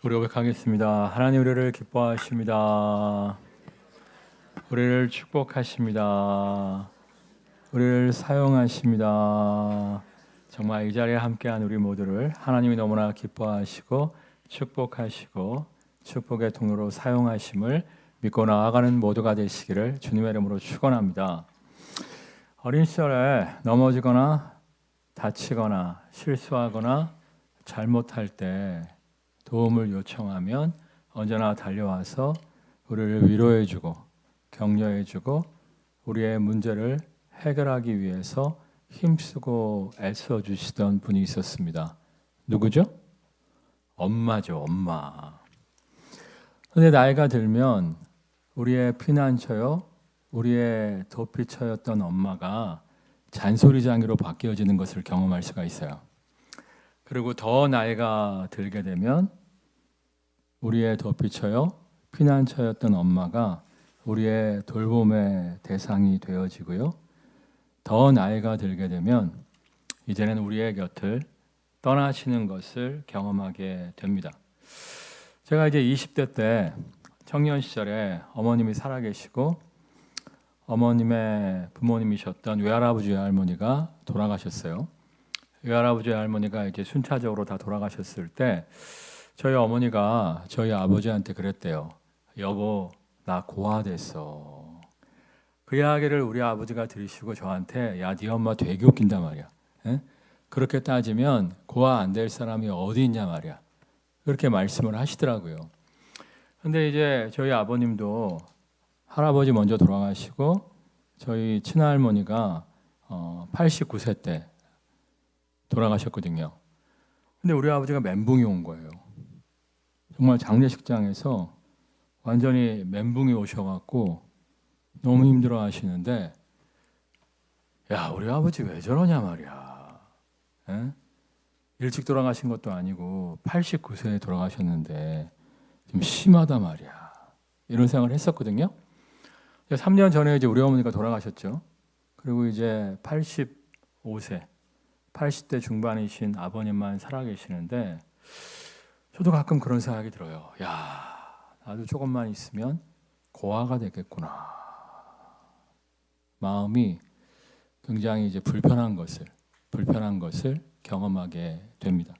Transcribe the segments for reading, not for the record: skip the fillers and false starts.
우리 고백하겠습니다. 하나님 우리를 기뻐하십니다. 우리를 축복하십니다. 우리를 사용하십니다. 정말 이 자리에 함께한 우리 모두를 하나님이 너무나 기뻐하시고 축복하시고 축복의 통로로 사용하심을 믿고 나아가는 모두가 되시기를 주님의 이름으로 축원합니다. 어린 시절에 넘어지거나 다치거나 실수하거나 잘못할 때 도움을 요청하면 언제나 달려와서 우리를 위로해주고 격려해주고 우리의 문제를 해결하기 위해서 힘쓰고 애써주시던 분이 있었습니다. 누구죠? 엄마죠, 엄마. 그런데 나이가 들면 우리의 피난처요, 우리의 도피처였던 엄마가 잔소리장이로 바뀌어지는 것을 경험할 수가 있어요. 그리고 더 나이가 들게 되면 우리의 도피처요, 피난처였던 엄마가 우리의 돌봄의 대상이 되어지고요. 더 나이가 들게 되면 이제는 우리의 곁을 떠나시는 것을 경험하게 됩니다. 제가 이제 20대 때 청년 시절에 어머님이 살아계시고 어머님의 부모님이셨던 외할아버지 외할머니가 돌아가셨어요. 외할아버지 외할머니가 이제 순차적으로 다 돌아가셨을 때 저희 어머니가 저희 아버지한테 그랬대요. 여보, 나 고아됐어. 그 이야기를 우리 아버지가 들으시고 저한테 야, 네 엄마 되게 웃긴단 말이야. 에? 그렇게 따지면 고아 안 될 사람이 어디 있냐 말이야. 그렇게 말씀을 하시더라고요. 근데 이제 저희 아버님도 할아버지 먼저 돌아가시고 저희 친할머니가 89세 때 돌아가셨거든요. 근데 우리 아버지가 멘붕이 온 거예요. 정말 장례식장에서 완전히 멘붕이 오셔갖고 너무 힘들어 하시는데 야, 우리 아버지 왜 저러냐 말이야. 에? 일찍 돌아가신 것도 아니고 89세에 돌아가셨는데 좀 심하다 말이야. 이런 생각을 했었거든요. 3년 전에 이제 우리 어머니가 돌아가셨죠. 그리고 이제 85세, 80대 중반이신 아버님만 살아계시는데 저도 가끔 그런 생각이 들어요. 야, 나도 조금만 있으면 고아가 되겠구나. 마음이 굉장히 이제 불편한 것을 경험하게 됩니다.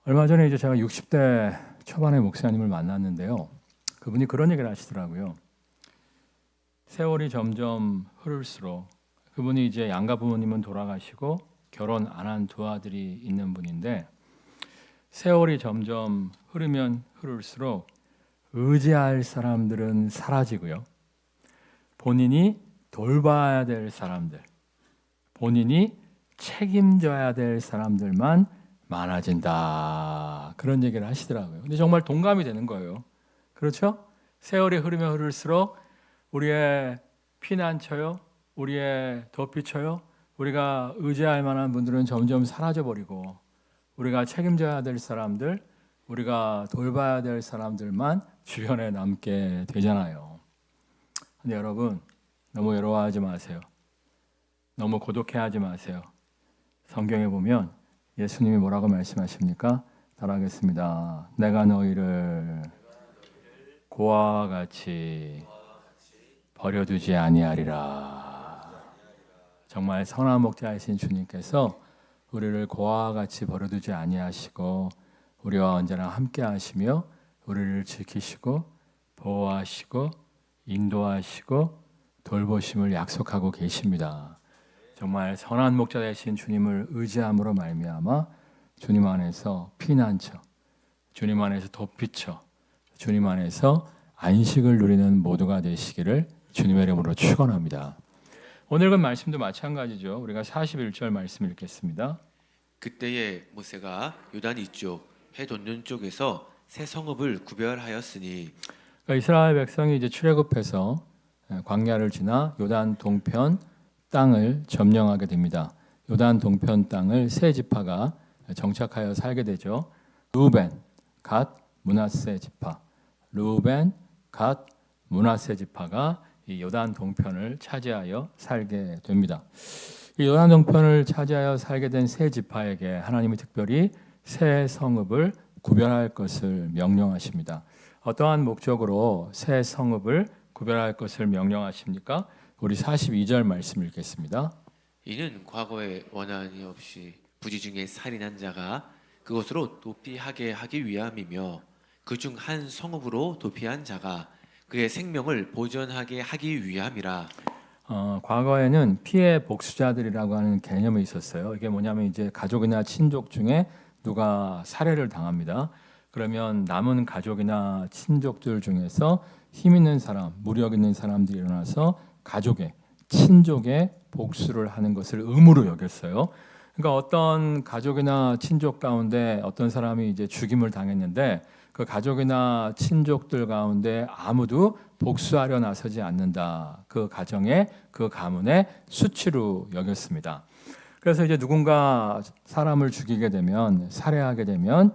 얼마 전에 이제 제가 60대 초반의 목사님을 만났는데요. 그분이 그런 얘기를 하시더라고요. 세월이 점점 흐를수록 그분이 이제 양가 부모님은 돌아가시고 결혼 안 한 두 아들이 있는 분인데 세월이 점점 흐르면 흐를수록 의지할 사람들은 사라지고요. 본인이 돌봐야 될 사람들, 본인이 책임져야 될 사람들만 많아진다. 그런 얘기를 하시더라고요. 근데 정말 동감이 되는 거예요. 그렇죠? 세월이 흐르면 흐를수록 우리의 피난처요, 우리의 도피처요, 우리가 의지할 만한 분들은 점점 사라져버리고 우리가 책임져야 될 사람들, 우리가 돌봐야 될 사람들만 주변에 남게 되잖아요. 근데 여러분, 너무 외로워하지 마세요. 너무 고독해하지 마세요. 성경에 보면 예수님이 뭐라고 말씀하십니까? 따라하겠습니다. 내가 너희를 고아와 같이 버려두지 아니하리라. 정말 선한 목자이신 주님께서 우리를 고아와 같이 버려두지 아니하시고 우리와 언제나 함께 하시며 우리를 지키시고 보호하시고 인도하시고 돌보심을 약속하고 계십니다. 정말 선한 목자 되신 주님을 의지함으로 말미암아 주님 안에서 피난처, 주님 안에서 도피처, 주님 안에서 안식을 누리는 모두가 되시기를 주님의 이름으로 축원합니다. 오늘 그 말씀도 마찬가지죠. 우리가 41절 말씀 읽겠습니다. 그때에 모세가 요단 이쪽 해 돋는 쪽에서 새 성읍을 구별하였으니 그러니까 이스라엘 백성이 이제 출애굽해서 광야를 지나 요단 동편 땅을 점령하게 됩니다. 요단 동편 땅을 세 지파가 정착하여 살게 되죠. 루벤, 갓, 므낫세 지파. 루벤, 갓, 므낫세 지파가 이 요단 동편을 차지하여 살게 됩니다. 이 요단 동편을 차지하여 살게 된 세 지파에게 하나님이 특별히 새 성읍을 구별할 것을 명령하십니다. 어떠한 목적으로 새 성읍을 구별할 것을 명령하십니까? 우리 42절 말씀 읽겠습니다. 이는 과거에 원한이 없이 부지 중에 살인한 자가 그것으로 도피하게 하기 위함이며 그중 한 성읍으로 도피한 자가 그의 생명을 보존하게 하기 위함이라. 과거에는 피해 복수자들이라고 하는 개념이 있었어요. 이게 뭐냐면 이제 가족이나 친족 중에 누가 살해를 당합니다. 그러면 남은 가족이나 친족들 중에서 힘 있는 사람, 무력 있는 사람들이 일어나서 가족의, 친족의 복수를 하는 것을 의무로 여겼어요. 그러니까 어떤 가족이나 친족 가운데 어떤 사람이 이제 죽임을 당했는데 그 가족이나 친족들 가운데 아무도 복수하려 나서지 않는다. 그 가정의 그 가문의 수치로 여겼습니다. 그래서 이제 누군가 사람을 죽이게 되면 살해하게 되면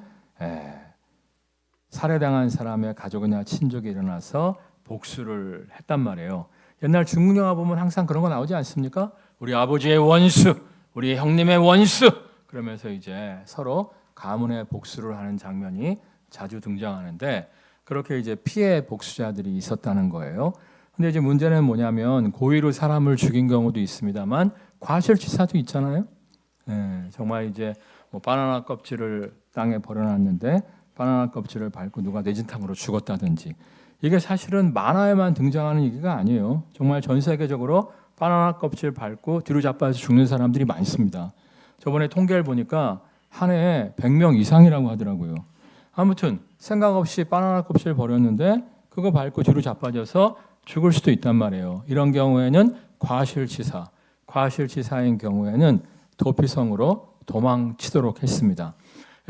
살해당한 사람의 가족이나 친족이 일어나서 복수를 했단 말이에요. 옛날 중국 영화 보면 항상 그런 거 나오지 않습니까? 우리 아버지의 원수, 우리 형님의 원수 그러면서 이제 서로 가문의 복수를 하는 장면이 자주 등장하는데 그렇게 이제 피해 복수자들이 있었다는 거예요. 근데 이제 문제는 뭐냐면 고의로 사람을 죽인 경우도 있습니다만 과실치사도 있잖아요. 정말 이제 뭐 바나나 껍질을 땅에 버려놨는데 바나나 껍질을 밟고 누가 뇌진탕으로 죽었다든지 이게 사실은 만화에만 등장하는 얘기가 아니에요. 정말 전 세계적으로 바나나 껍질 밟고 뒤로 자빠져 죽는 사람들이 많습니다. 저번에 통계를 보니까 한 해에 100명 이상이라고 하더라고요. 아무튼 생각 없이 바나나 껍질 버렸는데 그거 밟고 뒤로 자빠져서 죽을 수도 있단 말이에요. 이런 경우에는 과실치사인 경우에는 도피성으로 도망치도록 했습니다.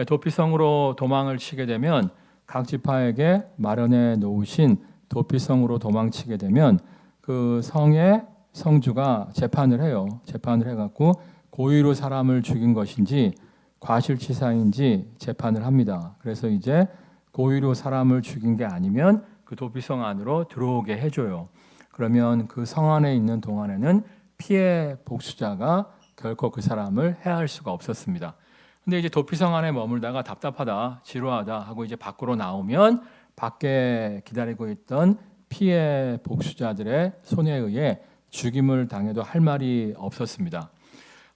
도피성으로 도망을 치게 되면 각 지파에게 마련해 놓으신 도피성으로 도망치게 되면 그 성의 성주가 재판을 해요. 재판을 해갖고 고의로 사람을 죽인 것인지 과실치사인지 재판을 합니다. 그래서 이제 고의로 사람을 죽인 게 아니면 그 도피성 안으로 들어오게 해줘요. 그러면 그 성 안에 있는 동안에는 피해 복수자가 결코 그 사람을 해할 수가 없었습니다. 근데 이제 도피성 안에 머물다가 답답하다, 지루하다 하고 이제 밖으로 나오면 밖에 기다리고 있던 피해 복수자들의 손에 의해 죽임을 당해도 할 말이 없었습니다.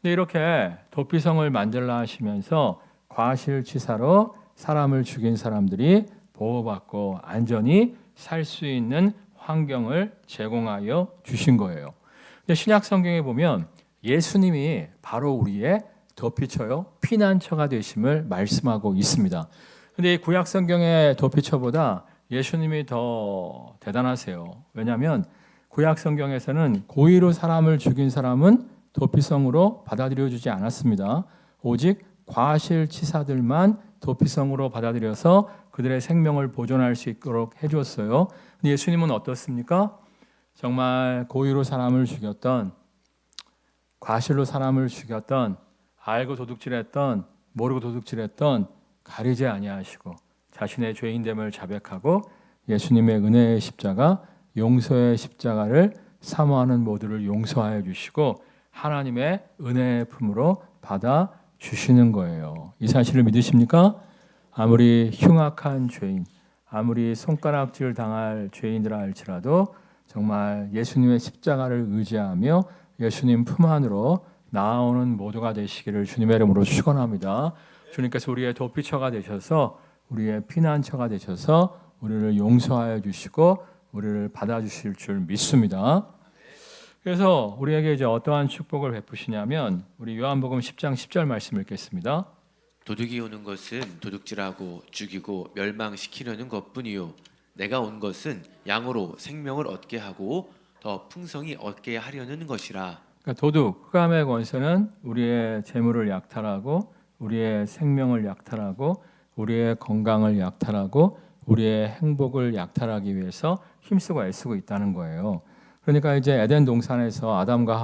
근데 이렇게 도피성을 만들라 하시면서 과실치사로 사람을 죽인 사람들이 보호받고 안전히 살 수 있는 환경을 제공하여 주신 거예요. 근데 신약 성경에 보면 예수님이 바로 우리의 도피처요, 피난처가 되심을 말씀하고 있습니다. 근데 이 구약 성경의 도피처보다 예수님이 더 대단하세요. 왜냐하면 구약 성경에서는 고의로 사람을 죽인 사람은 도피성으로 받아들여 주지 않았습니다. 오직 과실치사들만 도피성으로 받아들여서 그들의 생명을 보존할 수 있도록 해주었어요. 근데 예수님은 어떻습니까? 정말 고의로 사람을 죽였던, 과실로 사람을 죽였던, 알고 도둑질했던, 모르고 도둑질했던 가리지 아니하시고 자신의 죄인됨을 자백하고 예수님의 은혜의 십자가, 용서의 십자가를 사모하는 모두를 용서하여 주시고 하나님의 은혜의 품으로 받아 주시는 거예요. 이 사실을 믿으십니까? 아무리 흉악한 죄인, 아무리 손가락질 당할 죄인이라 할지라도 정말 예수님의 십자가를 의지하며 예수님 품 안으로 나아오는 모두가 되시기를 주님의 이름으로 축원합니다. 주님께서 우리의 도피처가 되셔서 우리의 피난처가 되셔서 우리를 용서하여 주시고 우리를 받아주실 줄 믿습니다. 그래서 우리에게 이제 어떠한 축복을 베푸시냐면 우리 요한복음 10장 10절 말씀 읽겠습니다. 도둑이 오는 것은 도둑질하고 죽이고 멸망시키려는 것뿐이요 내가 온 것은 양으로 생명을 얻게 하고 더 풍성히 얻게 하려는 것이라. 그러니까 도둑, 흑암의 권세는 우리의 재물을 약탈하고 우리의 생명을 약탈하고 우리의 건강을 약탈하고 우리의 행복을 약탈하기 위해서 힘쓰고 애쓰고 있다는 거예요. 그러니까 이제 에덴 동산에서 아담과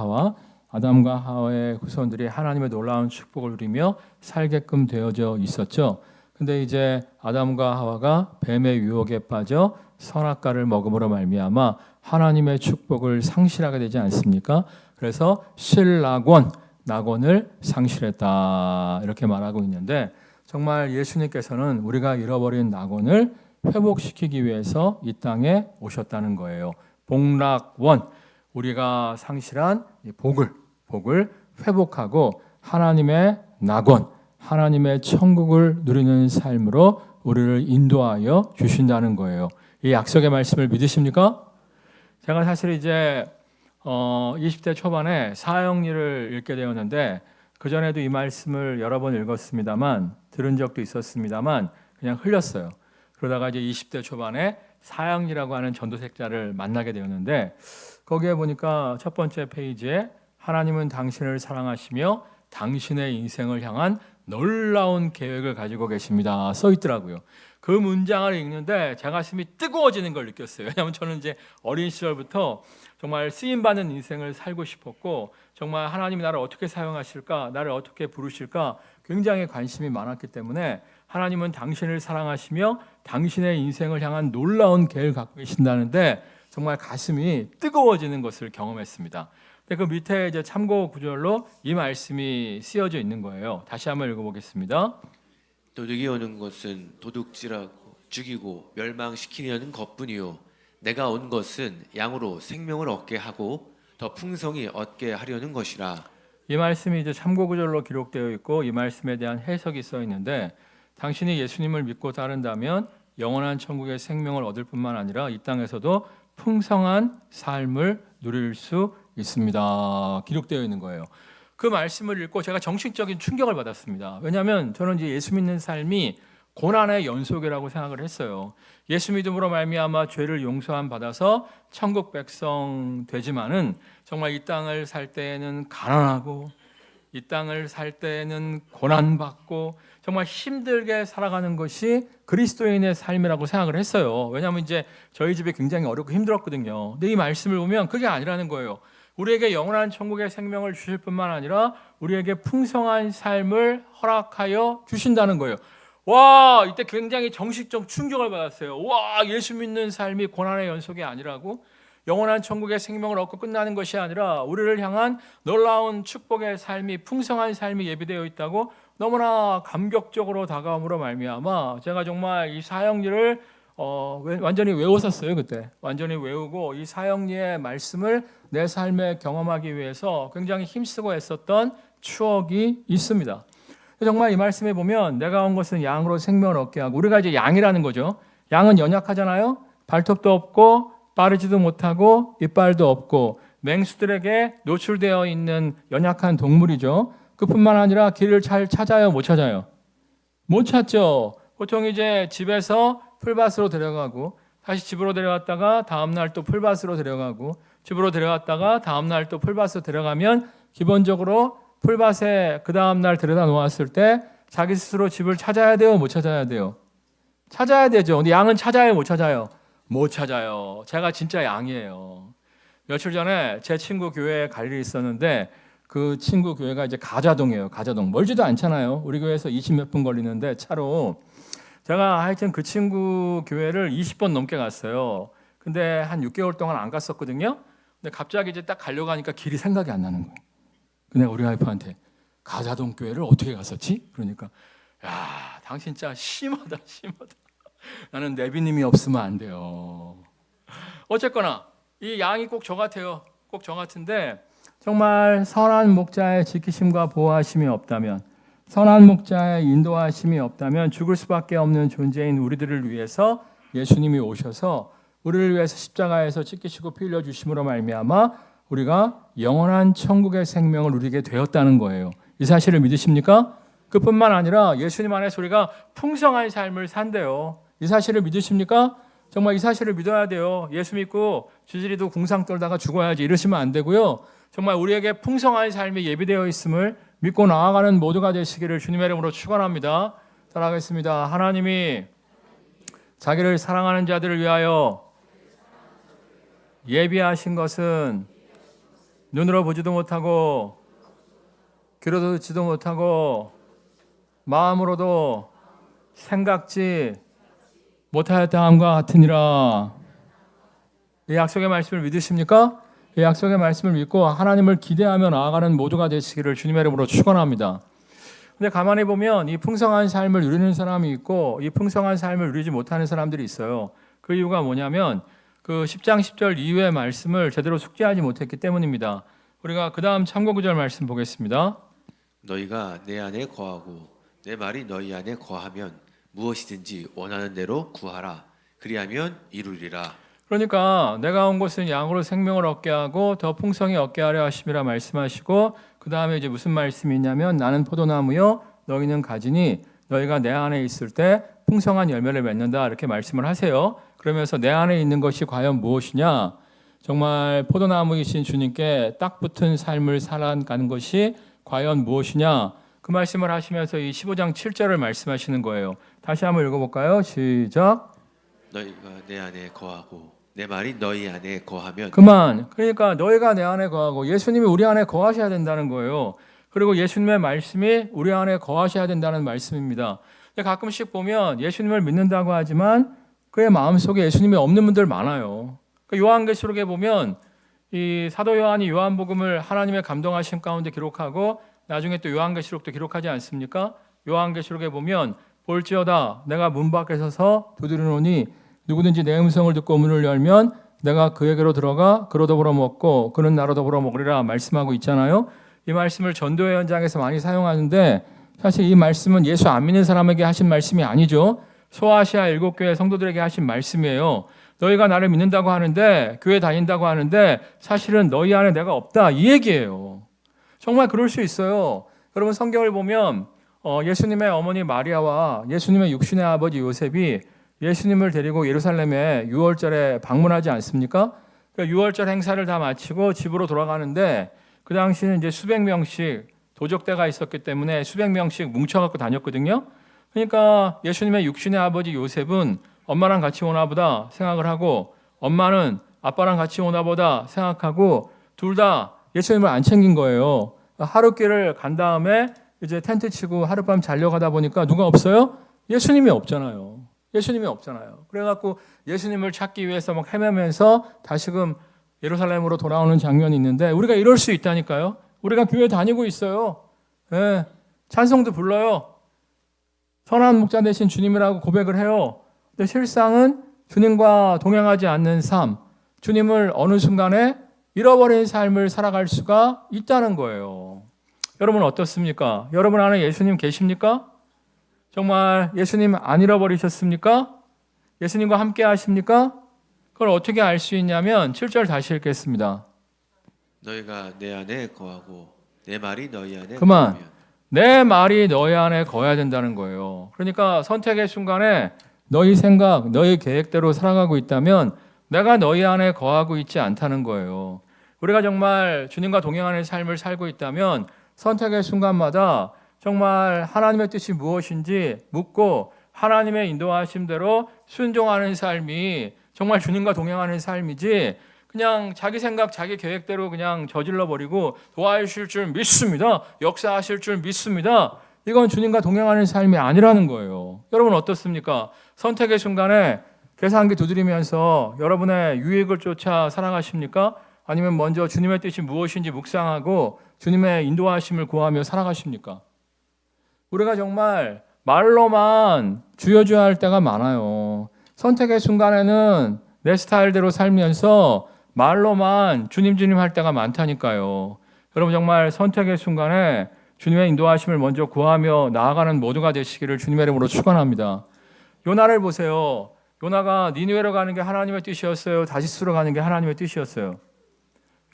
하와의 후손들이 하나님의 놀라운 축복을 누리며 살게끔 되어져 있었죠. 근데 이제 아담과 하와가 뱀의 유혹에 빠져 선악과를 먹음으로 말미암아 하나님의 축복을 상실하게 되지 않습니까? 그래서 실낙원, 낙원을 상실했다 이렇게 말하고 있는데 정말 예수님께서는 우리가 잃어버린 낙원을 회복시키기 위해서 이 땅에 오셨다는 거예요. 복락원, 우리가 상실한 이 복을 회복하고 하나님의 낙원, 하나님의 천국을 누리는 삶으로 우리를 인도하여 주신다는 거예요. 이 약속의 말씀을 믿으십니까? 제가 사실 이제 20대 초반에 사형리를 읽게 되었는데 그전에도 이 말씀을 여러 번 읽었습니다만 들은 적도 있었습니다만 그냥 흘렸어요. 그러다가 이제 20대 초반에 사형리라고 하는 전도책자를 만나게 되었는데 거기에 보니까 첫 번째 페이지에 하나님은 당신을 사랑하시며 당신의 인생을 향한 놀라운 계획을 가지고 계십니다. 써 있더라고요. 그 문장을 읽는데 제 가슴이 뜨거워지는 걸 느꼈어요. 왜냐하면 저는 이제 어린 시절부터 정말 쓰임받는 인생을 살고 싶었고 정말 하나님이 나를 어떻게 사용하실까, 나를 어떻게 부르실까 굉장히 관심이 많았기 때문에 하나님은 당신을 사랑하시며 당신의 인생을 향한 놀라운 계획을 갖고 계신다는데 정말 가슴이 뜨거워지는 것을 경험했습니다. 근데 그 밑에 이제 참고 구절로 이 말씀이 쓰여져 있는 거예요. 다시 한번 읽어보겠습니다. 도둑이 오는 것은 도둑질하고 죽이고 멸망시키려는 것뿐이요 내가 온 것은 양으로 생명을 얻게 하고 더 풍성히 얻게 하려는 것이라. 이 말씀이 이제 참고 구절로 기록되어 있고 이 말씀에 대한 해석이 써 있는데 당신이 예수님을 믿고 따른다면 영원한 천국의 생명을 얻을 뿐만 아니라 이 땅에서도 풍성한 삶을 누릴 수 있습니다. 기록되어 있는 거예요. 그 말씀을 읽고 제가 정신적인 충격을 받았습니다. 왜냐하면 저는 이제 예수 믿는 삶이 고난의 연속이라고 생각을 했어요. 예수 믿음으로 말미암아 죄를 용서함 받아서 천국 백성 되지만은 정말 이 땅을 살 때에는 가난하고 이 땅을 살 때에는 고난받고 정말 힘들게 살아가는 것이 그리스도인의 삶이라고 생각을 했어요. 왜냐하면 이제 저희 집이 굉장히 어렵고 힘들었거든요. 근데 이 말씀을 보면 그게 아니라는 거예요. 우리에게 영원한 천국의 생명을 주실 뿐만 아니라 우리에게 풍성한 삶을 허락하여 주신다는 거예요. 와, 이때 굉장히 정식적 충격을 받았어요. 와, 예수 믿는 삶이 고난의 연속이 아니라고? 영원한 천국의 생명을 얻고 끝나는 것이 아니라 우리를 향한 놀라운 축복의 삶이 풍성한 삶이 예비되어 있다고 너무나 감격적으로 다가옴으로 말미암아 제가 정말 이 사형리를 완전히 외웠었어요. 그때 완전히 외우고 이 사형리의 말씀을 내 삶에 경험하기 위해서 굉장히 힘쓰고 애썼던 추억이 있습니다. 정말 이 말씀에 보면 내가 온 것은 양으로 생명을 얻게 하고, 우리가 이제 양이라는 거죠. 양은 연약하잖아요. 발톱도 없고 빠르지도 못하고 이빨도 없고 맹수들에게 노출되어 있는 연약한 동물이죠. 그뿐만 아니라 길을 잘 찾아요, 못 찾아요? 못 찾죠. 보통 이제 집에서 풀밭으로 데려가고 다시 집으로 데려갔다가 다음날 또 풀밭으로 데려가고 집으로 데려갔다가 다음날 또 풀밭으로 데려가면 기본적으로 풀밭에 그 다음날 데려다 놓았을 때 자기 스스로 집을 찾아야 돼요, 못 찾아야 돼요? 찾아야 되죠. 근데 양은 찾아요, 못 찾아요? 못 찾아요. 제가 진짜 양이에요. 며칠 전에 제 친구 교회에 갈 일이 있었는데 그 친구 교회가 이제 가자동이에요. 가자동. 멀지도 않잖아요. 우리 교회에서 20몇 분 걸리는데 차로. 제가 하여튼 그 친구 교회를 20번 넘게 갔어요. 근데 한 6개월 동안 안 갔었거든요. 근데 갑자기 이제 딱 가려고 하니까 길이 생각이 안 나는 거예요. 근데 우리 와이프한테 가자동 교회를 어떻게 갔었지? 그러니까 야, 당신 진짜 심하다. 나는 내비님이 없으면 안 돼요. 어쨌거나 이 양이 꼭 저 같아요. 꼭 저 같은데 정말 선한 목자의 지키심과 보호하심이 없다면, 선한 목자의 인도하심이 없다면 죽을 수밖에 없는 존재인 우리들을 위해서 예수님이 오셔서 우리를 위해서 십자가에서 찢기시고 피 흘려 주심으로 말미암아 우리가 영원한 천국의 생명을 누리게 되었다는 거예요. 이 사실을 믿으십니까? 그뿐만 아니라 예수님 안에서 우리가 풍성한 삶을 산대요. 이 사실을 믿으십니까? 정말 이 사실을 믿어야 돼요. 예수 믿고 주지리도 궁상 떨다가 죽어야지 이러시면 안 되고요. 정말 우리에게 풍성한 삶이 예비되어 있음을 믿고 나아가는 모두가 되시기를 주님의 이름으로 축원합니다. 따라하겠습니다. 하나님이 자기를 사랑하는 자들을 위하여 예비하신 것은 눈으로 보지도 못하고 귀로 듣지도 못하고 마음으로도 생각지 못하였다함과 같으니라. 이 약속의 말씀을 믿으십니까? 이 약속의 말씀을 믿고 하나님을 기대하며 나아가는 모두가 되시기를 주님의 이름으로 축원합니다. 근데 가만히 보면 이 풍성한 삶을 누리는 사람이 있고 이 풍성한 삶을 누리지 못하는 사람들이 있어요. 그 이유가 뭐냐면 그 10장 10절 이후의 말씀을 제대로 숙지하지 못했기 때문입니다. 우리가 그 다음 참고 구절 말씀 보겠습니다. 너희가 내 안에 거하고 내 말이 너희 안에 거하면 무엇이든지 원하는 대로 구하라. 그리하면 이루리라. 그러니까 내가 온 것은 양으로 생명을 얻게 하고 더 풍성히 얻게 하려 하심이라 말씀하시고 그 다음에 이제 무슨 말씀이 있냐면 나는 포도나무요 너희는 가지니 너희가 내 안에 있을 때 풍성한 열매를 맺는다 이렇게 말씀을 하세요. 그러면서 내 안에 있는 것이 과연 무엇이냐? 정말 포도나무이신 주님께 딱 붙은 삶을 살아가는 것이 과연 무엇이냐? 그 말씀을 하시면서 이 15장 7절을 말씀하시는 거예요. 다시 한번 읽어볼까요? 시작. 너희가 내 안에 거하고 내 말이 너희 안에 거하면 그만. 그러니까 너희가 내 안에 거하고 예수님이 우리 안에 거하셔야 된다는 거예요. 그리고 예수님의 말씀이 우리 안에 거하셔야 된다는 말씀입니다. 근데 가끔씩 보면 예수님을 믿는다고 하지만 그의 마음속에 예수님이 없는 분들 많아요. 요한계시록에 보면 이 사도 요한이 요한복음을 하나님의 감동하심 가운데 기록하고 나중에 또 요한계시록도 기록하지 않습니까? 요한계시록에 보면 볼지어다 내가 문 밖에 서서 두드리노니 누구든지 내 음성을 듣고 문을 열면 내가 그에게로 들어가 그로 더불어 먹고 그는 나로 더불어 먹으리라 말씀하고 있잖아요. 이 말씀을 전도회 현장에서 많이 사용하는데 사실 이 말씀은 예수 안 믿는 사람에게 하신 말씀이 아니죠. 소아시아 7교회 성도들에게 하신 말씀이에요. 너희가 나를 믿는다고 하는데 교회 다닌다고 하는데 사실은 너희 안에 내가 없다 이 얘기예요. 정말 그럴 수 있어요. 여러분 성경을 보면 예수님의 어머니 마리아와 예수님의 육신의 아버지 요셉이 예수님을 데리고 예루살렘에 6월절에 방문하지 않습니까? 그러니까 6월절 행사를 다 마치고 집으로 돌아가는데 그 당시는 이제 수백 명씩 도적대가 있었기 때문에 수백 명씩 뭉쳐갖고 다녔거든요. 그러니까 예수님의 육신의 아버지 요셉은 엄마랑 같이 오나 보다 생각을 하고 엄마는 아빠랑 같이 오나 보다 생각하고 둘 다 예수님을 안 챙긴 거예요. 하룻길을 간 다음에 이제 텐트 치고 하룻밤 자려가다 보니까 누가 없어요? 예수님이 없잖아요. 예수님이 없잖아요. 그래갖고 예수님을 찾기 위해서 막 헤매면서 다시금 예루살렘으로 돌아오는 장면이 있는데 우리가 이럴 수 있다니까요. 우리가 교회 다니고 있어요. 예, 찬송도 불러요. 선한 목자 되신 주님이라고 고백을 해요. 근데 실상은 주님과 동행하지 않는 삶, 주님을 어느 순간에 잃어버린 삶을 살아갈 수가 있다는 거예요. 여러분 어떻습니까? 여러분 안에 예수님 계십니까? 정말 예수님 안 잃어버리셨습니까? 예수님과 함께 하십니까? 그걸 어떻게 알 수 있냐면 7절 다시 읽겠습니다. 너희가 내 안에 거하고 내 말이 너희 안에 그만. 거하면 내 말이 너희 안에 거해야 된다는 거예요. 그러니까 선택의 순간에 너희 생각, 너희 계획대로 살아가고 있다면 내가 너희 안에 거하고 있지 않다는 거예요. 우리가 정말 주님과 동행하는 삶을 살고 있다면 선택의 순간마다 정말 하나님의 뜻이 무엇인지 묻고 하나님의 인도하심대로 순종하는 삶이 정말 주님과 동행하는 삶이지 그냥 자기 생각, 자기 계획대로 그냥 저질러 버리고 도와주실 줄 믿습니다. 역사하실 줄 믿습니다. 이건 주님과 동행하는 삶이 아니라는 거예요. 여러분 어떻습니까? 선택의 순간에 계산기 두드리면서 여러분의 유익을 쫓아 살아가십니까? 아니면 먼저 주님의 뜻이 무엇인지 묵상하고 주님의 인도하심을 구하며 살아가십니까? 우리가 정말 말로만 주여줘야 할 때가 많아요. 선택의 순간에는 내 스타일대로 살면서 말로만 주님 주님 할 때가 많다니까요. 여러분 정말 선택의 순간에 주님의 인도하심을 먼저 구하며 나아가는 모두가 되시기를 주님의 이름으로 축원합니다. 요나를 보세요. 요나가 니느웨로 가는 게 하나님의 뜻이었어요? 다시스로 가는 게 하나님의 뜻이었어요?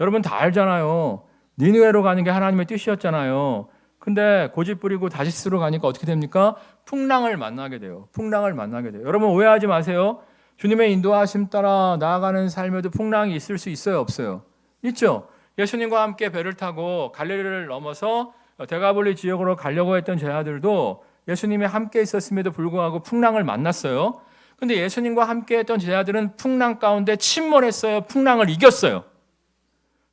여러분 다 알잖아요. 니느웨로 가는 게 하나님의 뜻이었잖아요. 근데 고집 부리고 다시스로 가니까 어떻게 됩니까? 풍랑을 만나게 돼요. 풍랑을 만나게 돼요. 여러분 오해하지 마세요. 주님의 인도하심 따라 나아가는 삶에도 풍랑이 있을 수 있어요? 없어요? 있죠. 예수님과 함께 배를 타고 갈릴리를 넘어서 데가볼리 지역으로 가려고 했던 제자들도 예수님이 함께 있었음에도 불구하고 풍랑을 만났어요. 근데 예수님과 함께 했던 제자들은 풍랑 가운데 침몰했어요? 풍랑을 이겼어요?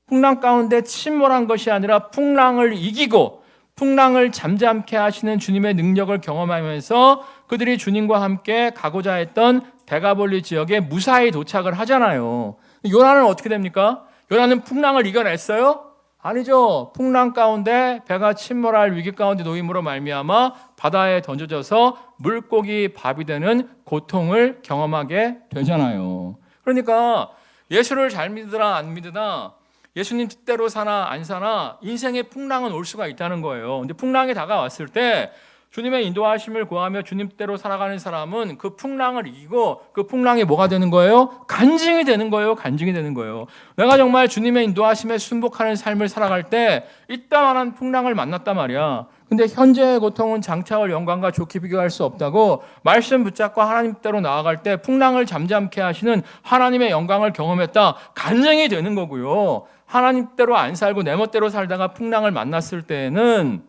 풍랑 가운데 침몰한 것이 아니라 풍랑을 이기고 풍랑을 잠잠케 하시는 주님의 능력을 경험하면서 그들이 주님과 함께 가고자 했던 데가볼리 지역에 무사히 도착을 하잖아요. 요나는 어떻게 됩니까? 요나는 풍랑을 이겨냈어요? 아니죠. 풍랑 가운데 배가 침몰할 위기 가운데 놓임으로 말미암아 바다에 던져져서 물고기 밥이 되는 고통을 경험하게 되잖아요. 그러니까 예수를 잘 믿으나 안 믿으나 예수님 뜻대로 사나 안 사나 인생의 풍랑은 올 수가 있다는 거예요. 근데 풍랑이 다가왔을 때 주님의 인도하심을 구하며 주님 뜻대로 살아가는 사람은 그 풍랑을 이기고 그 풍랑이 뭐가 되는 거예요? 간증이 되는 거예요. 간증이 되는 거예요. 내가 정말 주님의 인도하심에 순복하는 삶을 살아갈 때 이따만한 풍랑을 만났단 말이야. 근데 현재의 고통은 장차올 영광과 좋게 비교할 수 없다고 말씀 붙잡고 하나님 뜻대로 나아갈 때 풍랑을 잠잠케 하시는 하나님의 영광을 경험했다. 간증이 되는 거고요. 하나님 뜻대로 안 살고 내 멋대로 살다가 풍랑을 만났을 때에는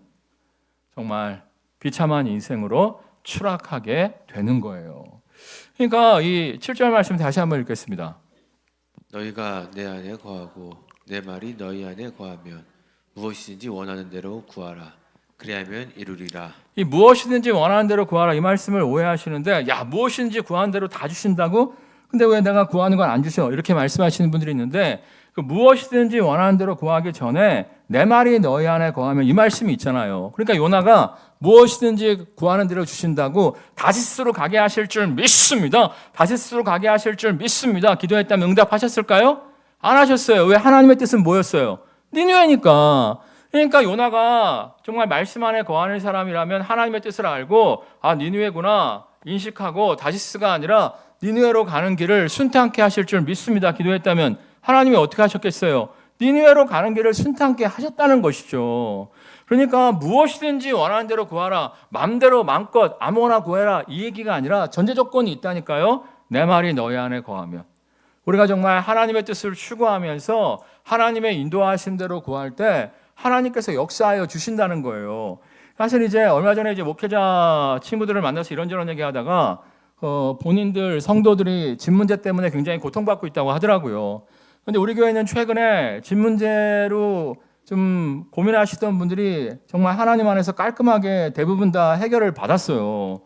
정말 비참한 인생으로 추락하게 되는 거예요. 그러니까 이 7절 말씀 다시 한번 읽겠습니다. 너희가 내 안에 거하고 내 말이 너희 안에 거하면 무엇이든지 원하는 대로 구하라. 그리하면 이루리라. 이 무엇이든지 원하는 대로 구하라 이 말씀을 오해하시는데 야 무엇이든지 구하는 대로 다 주신다고? 근데 왜 내가 구하는 건 안 주셔? 이렇게 말씀하시는 분들이 있는데 그 무엇이든지 원하는 대로 구하기 전에 내 말이 너희 안에 거하면 이 말씀이 있잖아요. 그러니까 요나가 무엇이든지 구하는 대로 주신다고 다시스로 가게 하실 줄 믿습니다. 다시스로 가게 하실 줄 믿습니다. 기도했다면 응답하셨을까요? 안 하셨어요. 왜? 하나님의 뜻은 뭐였어요? 니느웨니까. 그러니까 요나가 정말 말씀 안에 거하는 사람이라면 하나님의 뜻을 알고 아 니느웨구나 인식하고 다시스가 아니라 니느웨로 가는 길을 순탄케 하실 줄 믿습니다. 기도했다면 하나님이 어떻게 하셨겠어요? 니느웨로 가는 길을 순탄케 하셨다는 것이죠. 그러니까 무엇이든지 원하는 대로 구하라. 마음대로 마음껏 아무거나 구해라. 이 얘기가 아니라 전제 조건이 있다니까요. 내 말이 너희 안에 거하면. 우리가 정말 하나님의 뜻을 추구하면서 하나님의 인도하신 대로 구할 때 하나님께서 역사하여 주신다는 거예요. 사실 이제 얼마 전에 이제 목회자 친구들을 만나서 이런저런 얘기하다가 본인들 성도들이 집 문제 때문에 굉장히 고통받고 있다고 하더라고요. 근데 우리 교회는 최근에 집 문제로 좀 고민하시던 분들이 정말 하나님 안에서 깔끔하게 대부분 다 해결을 받았어요.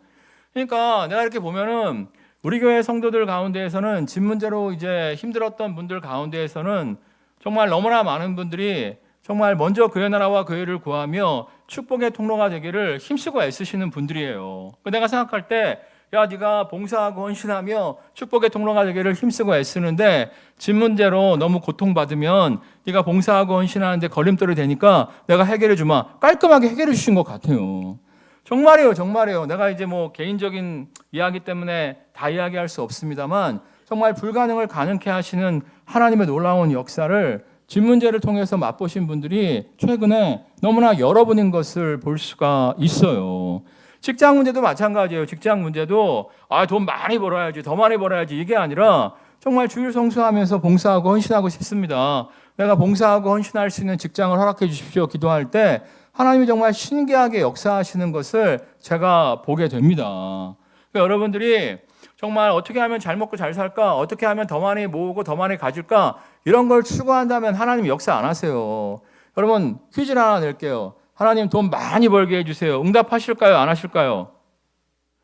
그러니까 내가 이렇게 보면은 우리 교회 성도들 가운데에서는 집 문제로 이제 힘들었던 분들 가운데에서는 정말 너무나 많은 분들이 정말 먼저 그의 나라와 그의 일을 구하며 축복의 통로가 되기를 힘쓰고 애쓰시는 분들이에요. 내가 생각할 때 야, 네가 봉사하고 헌신하며 축복의 통로가 되기를 힘쓰고 애쓰는데 집 문제로 너무 고통받으면 네가 봉사하고 헌신하는데 걸림돌이 되니까 내가 해결해 주마. 깔끔하게 해결해 주신 것 같아요. 정말이에요, 정말이에요. 내가 이제 뭐 개인적인 이야기 때문에 다 이야기할 수 없습니다만 정말 불가능을 가능케 하시는 하나님의 놀라운 역사를 집 문제를 통해서 맛보신 분들이 최근에 너무나 여러분인 것을 볼 수가 있어요. 직장 문제도 마찬가지예요. 직장 문제도 돈 많이 벌어야지, 더 많이 벌어야지 이게 아니라 정말 주일 성수하면서 봉사하고 헌신하고 싶습니다. 내가 봉사하고 헌신할 수 있는 직장을 허락해 주십시오. 기도할 때 하나님이 정말 신기하게 역사하시는 것을 제가 보게 됩니다. 그러니까 여러분들이 정말 어떻게 하면 잘 먹고 잘 살까? 어떻게 하면 더 많이 모으고 더 많이 가질까? 이런 걸 추구한다면 하나님 역사 안 하세요. 여러분 퀴즈 하나 낼게요. 하나님 돈 많이 벌게 해주세요. 응답하실까요? 안 하실까요?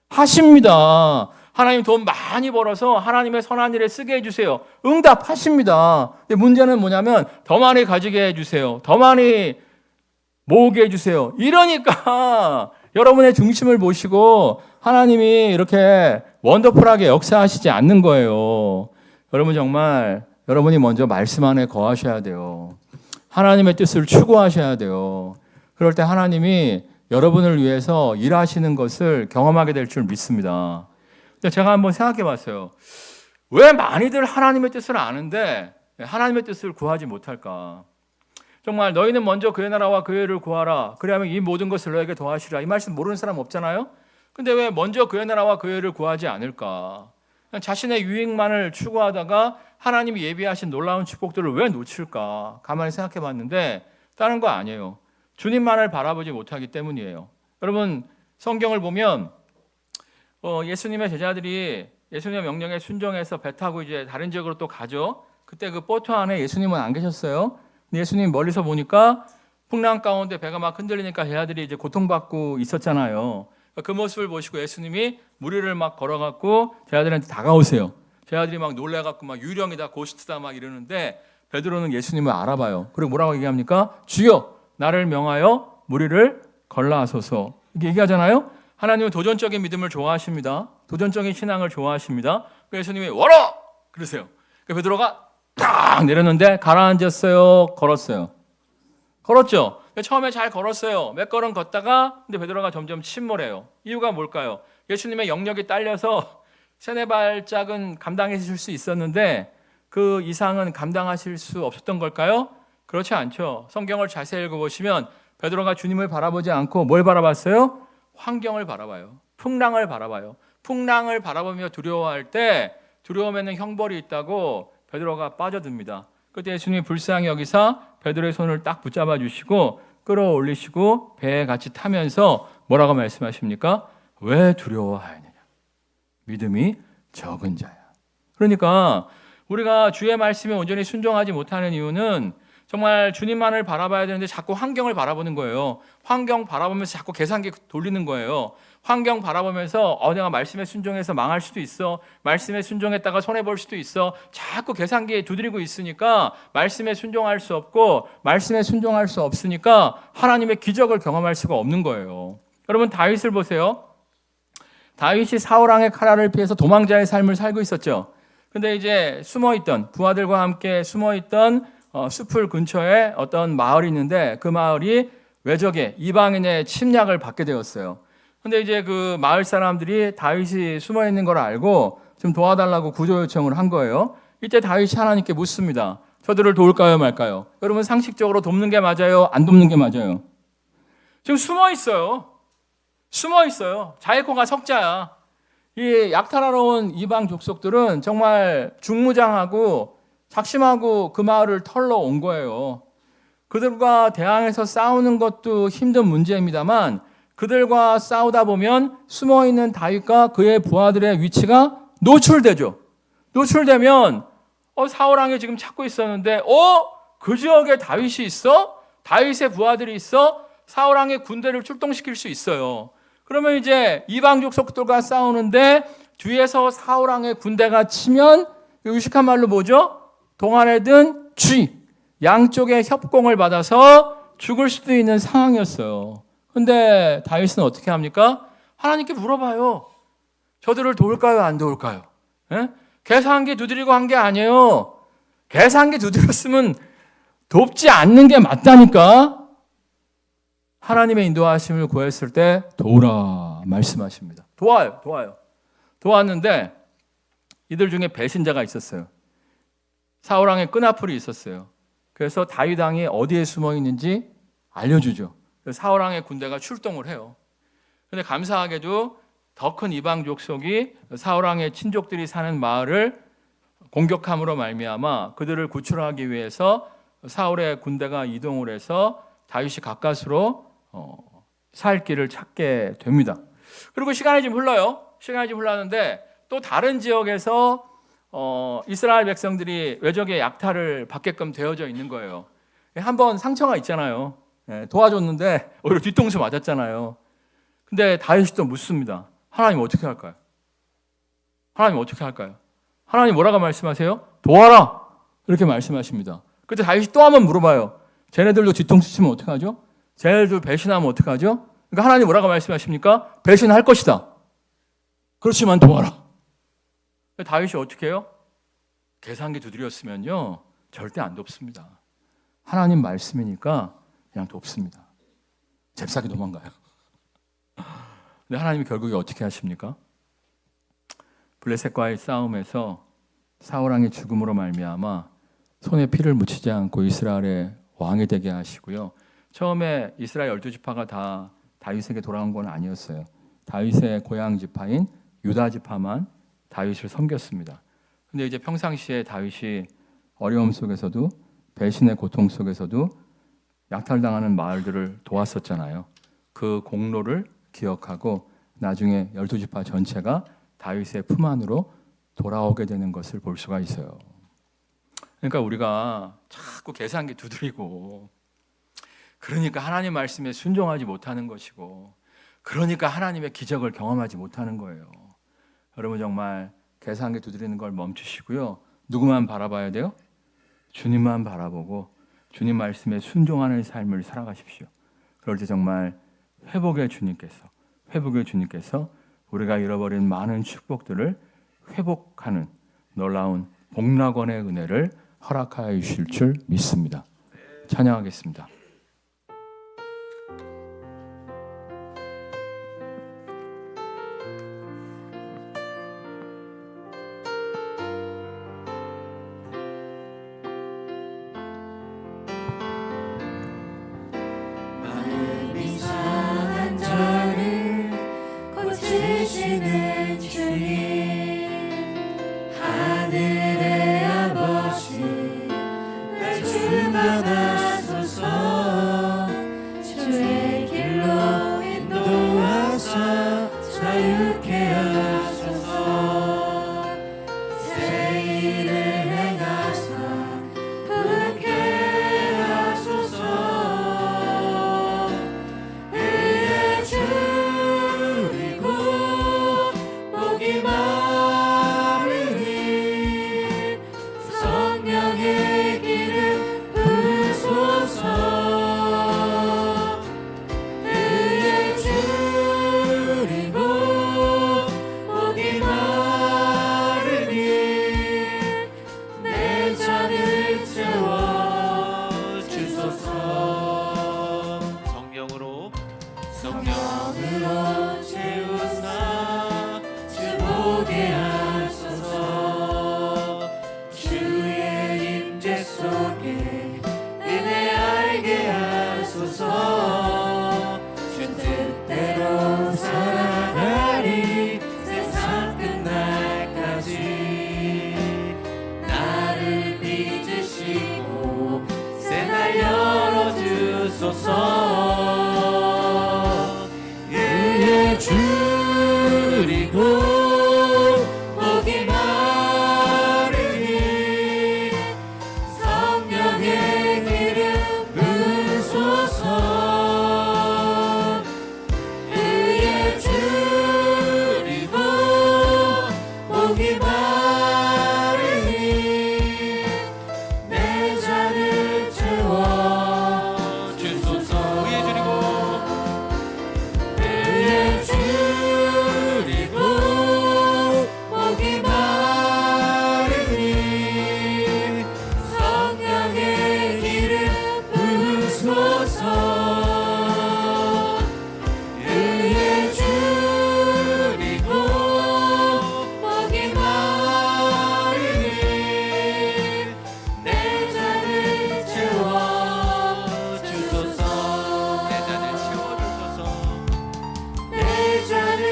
하십니다. 하나님 돈 많이 벌어서 하나님의 선한 일에 쓰게 해주세요. 응답하십니다. 근데 문제는 뭐냐면 더 많이 가지게 해주세요. 더 많이 모으게 해주세요. 이러니까 여러분의 중심을 보시고 하나님이 이렇게 원더풀하게 역사하시지 않는 거예요. 여러분 정말 여러분이 먼저 말씀 안에 거하셔야 돼요. 하나님의 뜻을 추구하셔야 돼요. 그럴 때 하나님이 여러분을 위해서 일하시는 것을 경험하게 될 줄 믿습니다. 제가 한번 생각해 봤어요. 왜 많이들 하나님의 뜻을 아는데 하나님의 뜻을 구하지 못할까? 정말 너희는 먼저 그의 나라와 그의 일을 구하라. 그리하면 이 모든 것을 너에게 더하시라. 이 말씀 모르는 사람 없잖아요. 근데 왜 먼저 그의 나라와 그의 일을 구하지 않을까? 그냥 자신의 유익만을 추구하다가 하나님이 예비하신 놀라운 축복들을 왜 놓칠까? 가만히 생각해 봤는데 다른 거 아니에요. 주님만을 바라보지 못하기 때문이에요. 여러분 성경을 보면 예수님의 제자들이 예수님의 명령에 순종해서 배 타고 이제 다른 지역으로 또 가죠. 그때 그 보트 안에 예수님은 안 계셨어요. 근데 예수님 멀리서 보니까 풍랑 가운데 배가 막 흔들리니까 제자들이 이제 고통받고 있었잖아요. 그 모습을 보시고 예수님이 물 위를 막 걸어갖고 제자들한테 다가오세요. 제자들이 막 놀래갖고 막 유령이다 고스트다 막 이러는데 베드로는 예수님을 알아봐요. 그리고 뭐라고 얘기합니까? 주여 나를 명하여 무리를 걸라 하소서. 이렇게 얘기하잖아요. 하나님은 도전적인 믿음을 좋아하십니다. 도전적인 신앙을 좋아하십니다. 그래서 예수님이 와라! 그러세요. 베드로가 딱 내렸는데 가라앉았어요? 걸었어요? 걸었죠. 처음에 잘 걸었어요. 몇 걸음 걷다가 근데 베드로가 점점 침몰해요. 이유가 뭘까요? 예수님의 영역이 딸려서 세네 발짝은 감당하실 수 있었는데 그 이상은 감당하실 수 없었던 걸까요? 그렇지 않죠. 성경을 자세히 읽어보시면 베드로가 주님을 바라보지 않고 뭘 바라봤어요? 환경을 바라봐요. 풍랑을 바라봐요. 풍랑을 바라보며 두려워할 때 두려움에는 형벌이 있다고 베드로가 빠져듭니다. 그때 예수님이 불쌍히 여기사 베드로의 손을 딱 붙잡아 주시고 끌어올리시고 배에 같이 타면서 뭐라고 말씀하십니까? 왜 두려워하느냐? 믿음이 적은 자야. 그러니까 우리가 주의 말씀에 온전히 순종하지 못하는 이유는 정말 주님만을 바라봐야 되는데 자꾸 환경을 바라보는 거예요. 환경 바라보면서 자꾸 계산기 돌리는 거예요. 환경 바라보면서 내가 말씀에 순종해서 망할 수도 있어. 말씀에 순종했다가 손해볼 수도 있어. 자꾸 계산기에 두드리고 있으니까 말씀에 순종할 수 없고 말씀에 순종할 수 없으니까 하나님의 기적을 경험할 수가 없는 거예요. 여러분 다윗을 보세요. 다윗이 사울왕의 칼날을 피해서 도망자의 삶을 살고 있었죠. 근데 이제 숨어있던 부하들과 함께 숨어있던 숲을 근처에 어떤 마을이 있는데 그 마을이 외적의 이방인의 침략을 받게 되었어요. 근데 이제 그 마을 사람들이 다윗이 숨어 있는 걸 알고 좀 도와달라고 구조 요청을 한 거예요. 이때 다윗이 하나님께 묻습니다. 저들을 도울까요 말까요? 여러분 상식적으로 돕는 게 맞아요? 안 돕는 게 맞아요? 지금 숨어 있어요. 숨어 있어요. 자기코가 석자야. 이 약탈하러 온 이방 족속들은 정말 중무장하고 작심하고 그 마을을 털러 온 거예요. 그들과 대항해서 싸우는 것도 힘든 문제입니다만 그들과 싸우다 보면 숨어있는 다윗과 그의 부하들의 위치가 노출되죠. 노출되면 사울왕이 지금 찾고 있었는데 그 지역에 다윗이 있어? 다윗의 부하들이 있어? 사울왕의 군대를 출동시킬 수 있어요. 그러면 이제 이방 족속들과 싸우는데 뒤에서 사울왕의 군대가 치면 유식한 말로 뭐죠? 동안에 든 쥐, 양쪽의 협공을 받아서 죽을 수도 있는 상황이었어요. 근데 다윗은 어떻게 합니까? 하나님께 물어봐요. 저들을 도울까요? 안 도울까요? 예? 계산기 두드리고 한 게 아니에요. 계산기 두드렸으면 돕지 않는 게 맞다니까. 하나님의 인도하심을 구했을 때 도우라 말씀하십니다. 도와요. 도왔는데 이들 중에 배신자가 있었어요. 사울왕의 끈앞풀이 있었어요. 그래서 다윗 왕이 어디에 숨어 있는지 알려주죠. 그래서 사울왕의 군대가 출동을 해요. 그런데 감사하게도 더 큰 이방 족속이 사울왕의 친족들이 사는 마을을 공격함으로 말미암아 그들을 구출하기 위해서 사울의 군대가 이동을 해서 다윗이 가까스로 살 길을 찾게 됩니다. 그리고 시간이 좀 흘러요. 시간이 좀 흘렀는데 또 다른 지역에서 이스라엘 백성들이 외적의 약탈을 받게끔 되어져 있는 거예요. 한번 상처가 있잖아요. 도와줬는데 오히려 뒤통수 맞았잖아요. 근데 다윗이 또 묻습니다. 하나님 어떻게 할까요? 하나님 어떻게 할까요? 하나님 뭐라고 말씀하세요? 도와라! 이렇게 말씀하십니다. 그때 다윗이 또 한번 물어봐요. 쟤네들도 뒤통수 치면 어떡하죠? 쟤네들 배신하면 어떡하죠? 그러니까 하나님 뭐라고 말씀하십니까? 배신할 것이다. 그렇지만 도와라. 다윗이 어떻게 해요? 계산기 두드렸으면요 절대 안 돕습니다. 하나님 말씀이니까 그냥 돕습니다. 잽싸게 도망가요. 근데 하나님이 결국에 어떻게 하십니까? 블레셋과의 싸움에서 사울왕의 죽음으로 말미암아 손에 피를 묻히지 않고 이스라엘의 왕이 되게 하시고요. 처음에 이스라엘 12지파가 다 다윗에게 돌아온 건 아니었어요. 다윗의 고향 지파인 유다 지파만 다윗을 섬겼습니다. 근데 이제 평상시에 다윗이 어려움 속에서도 배신의 고통 속에서도 약탈당하는 마을들을 도왔었잖아요. 그 공로를 기억하고 나중에 12지파 전체가 다윗의 품 안으로 돌아오게 되는 것을 볼 수가 있어요. 그러니까 우리가 자꾸 계산기 두드리고 그러니까 하나님 말씀에 순종하지 못하는 것이고 그러니까 하나님의 기적을 경험하지 못하는 거예요. 여러분 정말 계산기 두드리는 걸 멈추시고요. 누구만 바라봐야 돼요? 주님만 바라보고 주님 말씀에 순종하는 삶을 살아가십시오. 그럴 때 정말 회복의 주님께서 우리가 잃어버린 많은 축복들을 회복하는 놀라운 복락원의 은혜를 허락하여 주실 줄 믿습니다. 찬양하겠습니다. 마음이 상한 자를 고치시는 주님, 하늘의 아버지 날 충만하소서. 주의 길로 인도하사 자유케 하소서. 새 일을 행하사 부게 하소서. 의에 줄이고 목이 마르니 성령의 기름 부으소서. 의에 줄이고 목이 마르니 내 잔을 채워 주소서. 성령으로 채우사 주 보게 하소서. 주의 임재 속에 은혜 알게 하소서. 주 뜻대로 살아가리 세상 끝날까지. 나를 빚으시고 새날 열어주소서. 의에 줄이고 목이 마르니 성령의 기름 부으소서. 의에 줄이고 목이 마르니 내 잔을 채워 주소서. 의에 줄이고 의에 줄이고 목이 마르니 성령의 기름 부으소서. 의에 줄이고 목이 마르니 내 잔을 채워 주소서. 내 잔을 채워주소서. 내 잔을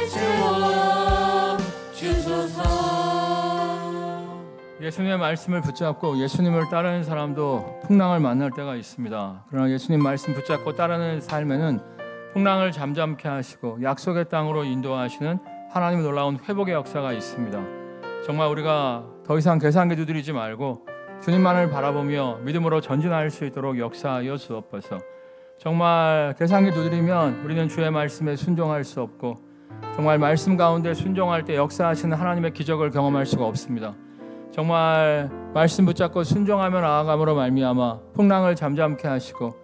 채워 주소서. 예수님의 말씀을 붙잡고 예수님을 따르는 사람도 풍랑을 만날 때가 있습니다. 그러나 예수님 말씀 붙잡고 따르는 삶에는 풍랑을 잠잠케 하시고 약속의 땅으로 인도하시는 하나님의 놀라운 회복의 역사가 있습니다. 정말 우리가 더 이상 계산기 두드리지 말고 주님만을 바라보며 믿음으로 전진할 수 있도록 역사하여 주옵소서. 정말 계산기 두드리면 우리는 주의 말씀에 순종할 수 없고 정말 말씀 가운데 순종할 때 역사하시는 하나님의 기적을 경험할 수가 없습니다. 정말 말씀 붙잡고 순종하며 나아감으로 말미암아 풍랑을 잠잠케 하시고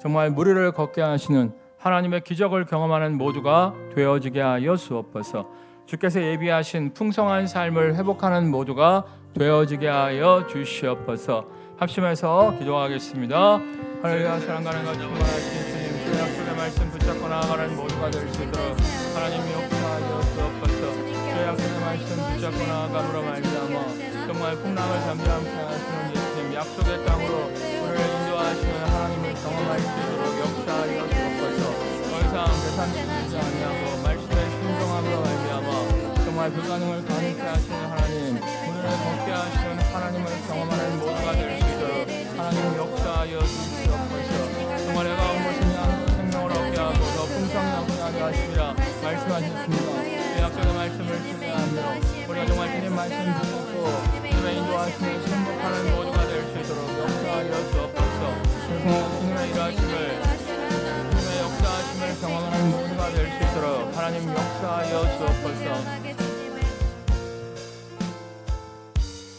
정말 무리를 걷게 하시는 하나님의 기적을 경험하는 모두가 되어지게 하여 주옵소서. 주께서 예비하신 풍성한 삶을 회복하는 모두가 되어지게 하여 주시옵소서. 합심해서 기도하겠습니다. 할렐루야. 사랑하는 것 충만하신 주님, 주의 약속의 말씀 붙잡고 나아가는 모두가 될 수 있도록 하나님 역사하여 주옵소서. 주의 약속의 말씀 붙잡고 나아감으로 말미암아 정말 풍랑을 잠잠케 하시는 예수님, 약속의 땅으로 우리를 인도하시는 하나님을 경험할 수 있도록 역사하여 주옵소서. 더 이상 계산이 되지 아니하고 말씀에 순종함으로 말미암아 정말 불가능을 가능케 하시는 하나님, 우리를 걷게 하시는 하나님을 경험하는 모두가 될 수 있도록 하나님 역사하여 주시옵소서. 정말 내가 온 것은 양으로 생명을 얻게 하고 더 풍성히 얻게 하려 하시리라 말씀하셨습니다. 그 약속의 말씀을 신뢰하며 우리가 정말 주님 말씀 듣고 주님의 인도하심을 승복하는 모두가 될 수 있도록 역사하여 주옵소서. 주님의 일하심을 주님의 역사하심을 경험하는 모두가 될 수 있도록 하나님 역사하여 주옵소서.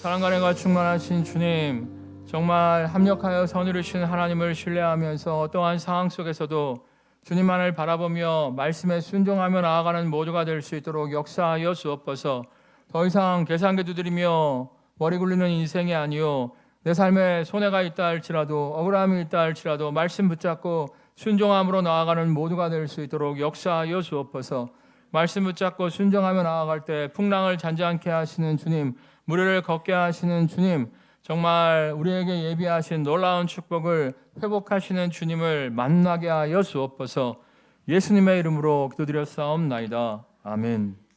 사랑과 은혜가 충만하신 주님, 정말 합력하여 선이루신 하나님을 신뢰하면서 어떠한 상황 속에서도 주님만을 바라보며 말씀에 순종하며 나아가는 모두가 될 수 있도록 역사하여 주옵소서. 더 이상 계산기 두드리며 머리 굴리는 인생이 아니요 내 삶에 손해가 있다 할지라도 억울함이 있다 할지라도 말씀 붙잡고 순종함으로 나아가는 모두가 될 수 있도록 역사하여 주옵소서. 말씀 붙잡고 순종하며 나아갈 때 풍랑을 잔잔케 하시는 주님, 무리를 걷게 하시는 주님, 정말 우리에게 예비하신 놀라운 축복을 회복하시는 주님을 만나게 하여 주옵소서. 예수님의 이름으로 기도드렸사옵나이다. 아멘.